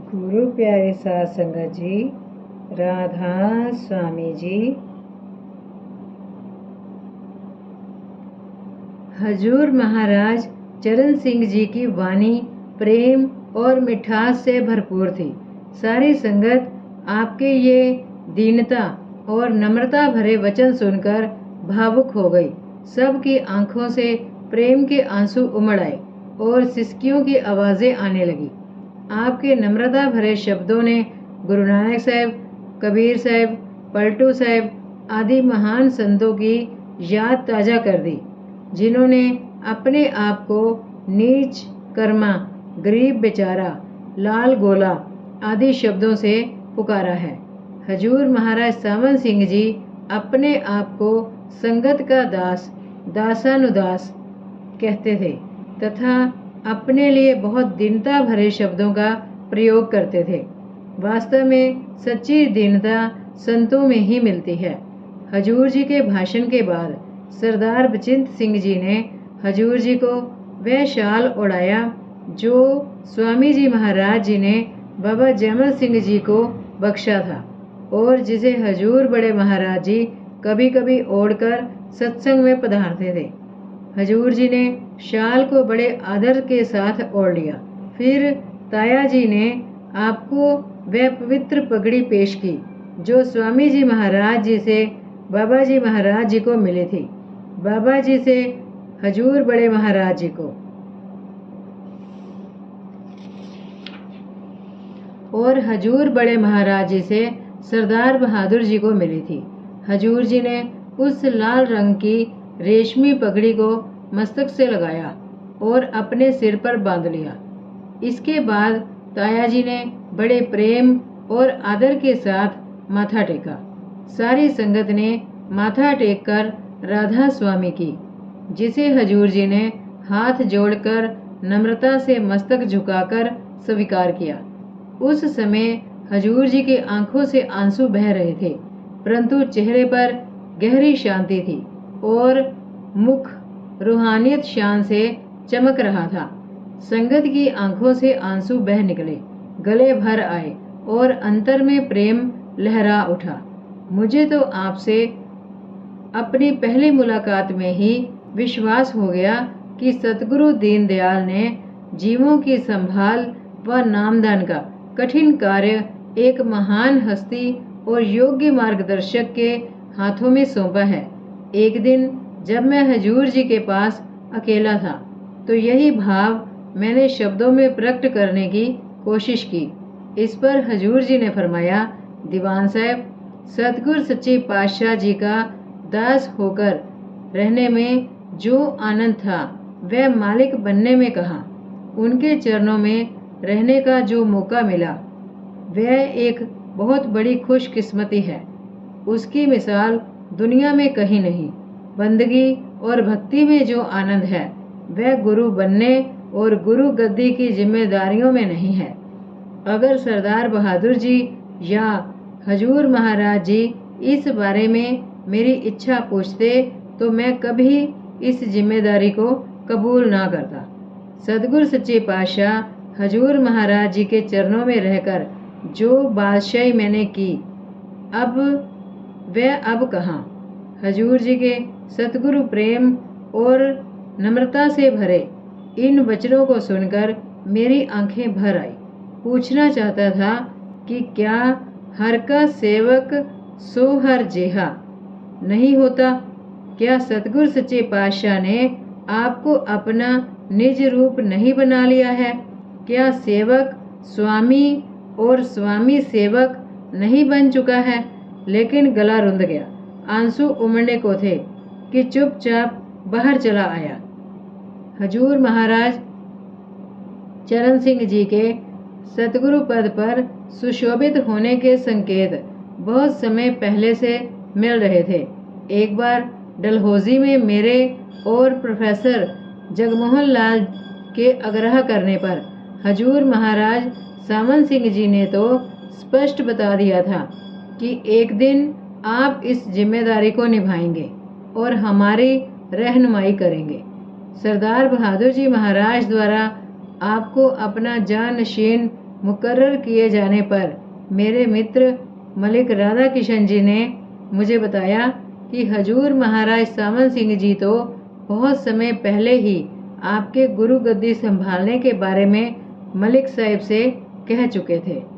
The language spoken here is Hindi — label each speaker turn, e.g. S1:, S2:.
S1: गुरु प्यारे साध संगत जी, राधा स्वामी जी, हजूर महाराज चरण सिंह जी की वाणी प्रेम और मिठास से भरपूर थी। सारी संगत आपके ये दीनता और नम्रता भरे वचन सुनकर भावुक हो गई। सबकी आंखों से प्रेम के आंसू उमड़ आए और सिसकियों की आवाजें आने लगी। आपके नम्रता भरे शब्दों ने गुरु नानक साहब, कबीर साहब, पलटू साहब आदि महान संतों की याद ताज़ा कर दी, जिन्होंने अपने आप को नीच, कर्मा, गरीब बेचारा, लाल गोला आदि शब्दों से पुकारा है। हजूर महाराज सावन सिंह जी अपने आप को संगत का दास, दासानुदास कहते थे तथा अपने लिए बहुत दीनता भरे शब्दों का प्रयोग करते थे। वास्तव में सच्ची दीनता संतों में ही मिलती है। हजूर जी के भाषण के बाद सरदार बचिंत सिंह जी ने हजूर जी को वह शाल ओढ़ाया जो स्वामी जी महाराज जी ने बाबा जयमल सिंह जी को बख्शा था और जिसे हजूर बड़े महाराज जी कभी कभी ओढ़कर सत्संग में पधारते थे। हजूर जी ने शाल को बड़े आदर के साथ ओढ़ लिया। फिर ताया जी ने आपको वह पवित्र पगड़ी पेश की जो स्वामी जी महाराज जी से बाबा जी महाराज जी को मिली थी, बाबा जी से हजूर बड़े महाराज जी को, और हजूर बड़े महाराज जी से सरदार बहादुर जी को मिली थी। हजूर जी ने उस लाल रंग की रेशमी पगड़ी को मस्तक से लगाया और अपने सिर पर बांध लिया। इसके बाद ताया जी ने बड़े प्रेम और आदर के साथ माथा टेका। सारी संगत ने माथा टेककर राधा स्वामी की, जिसे हजूर जी ने हाथ जोड़कर नम्रता से मस्तक झुकाकर स्वीकार किया। उस समय हजूर जी की आंखों से आंसू बह रहे थे, परंतु चेहरे पर गहरी शांति थी और मुख रूहानियत शान से चमक रहा था। संगत की आंखों से आंसू बह निकले, गले भर आए और अंतर में प्रेम लहरा उठा। मुझे तो आपसे अपनी पहली मुलाकात में ही विश्वास हो गया कि सतगुरु दीनदयाल ने जीवों की संभाल व नामदान का कठिन कार्य एक महान हस्ती और योग्य मार्गदर्शक के हाथों में सौंपा है। एक दिन जब मैं हजूर जी के पास अकेला था तो यही भाव मैंने शब्दों में प्रकट करने की कोशिश की। इस पर हजूर जी ने फरमाया, दीवान साहब, सतगुरु सच्चे पातशाह जी का दास होकर रहने में जो आनंद था वह मालिक बनने में कहाँ। उनके चरणों में रहने का जो मौका मिला वह एक बहुत बड़ी खुशकिस्मती है। उसकी मिसाल दुनिया में कहीं नहीं। बंदगी और भक्ति में जो आनंद है वह गुरु बनने और गुरु गद्दी की जिम्मेदारियों में नहीं है। अगर सरदार बहादुर जी या हजूर महाराज जी इस बारे में मेरी इच्छा पूछते तो मैं कभी इस जिम्मेदारी को कबूल ना करता। सतगुरु सच्चे पातशाह हजूर महाराज जी के चरणों में रहकर जो बादशाही मैंने की, अब कहाँ। हजूर जी के सतगुरु प्रेम और नम्रता से भरे इन वचनों को सुनकर मेरी आंखें भर आई। पूछना चाहता था कि क्या हर का सेवक सो हर जेहा नहीं होता? क्या सतगुरु सच्चे पातशाह ने आपको अपना निज रूप नहीं बना लिया है? क्या सेवक स्वामी और स्वामी सेवक नहीं बन चुका है? लेकिन गला रुंध गया। आंसू उमड़ने को थे कि चुपचाप बाहर चला आया। हजूर महाराज चरण सिंह जी के सतगुरु पद पर सुशोभित होने के संकेत बहुत समय पहले से मिल रहे थे। एक बार डलहौजी में मेरे और प्रोफेसर जगमोहन लाल के आग्रह करने पर हजूर महाराज सावन सिंह जी ने तो स्पष्ट बता दिया था कि एक दिन आप इस जिम्मेदारी को निभाएंगे और हमारी रहनुमाई करेंगे। सरदार बहादुर जी महाराज द्वारा आपको अपना जानशीन मुकर्रर किए जाने पर मेरे मित्र मलिक राधा किशन जी ने मुझे बताया कि हजूर महाराज सामन सिंह जी तो बहुत समय पहले ही आपके गुरु गद्दी संभालने के बारे में मलिक साहिब से कह चुके थे।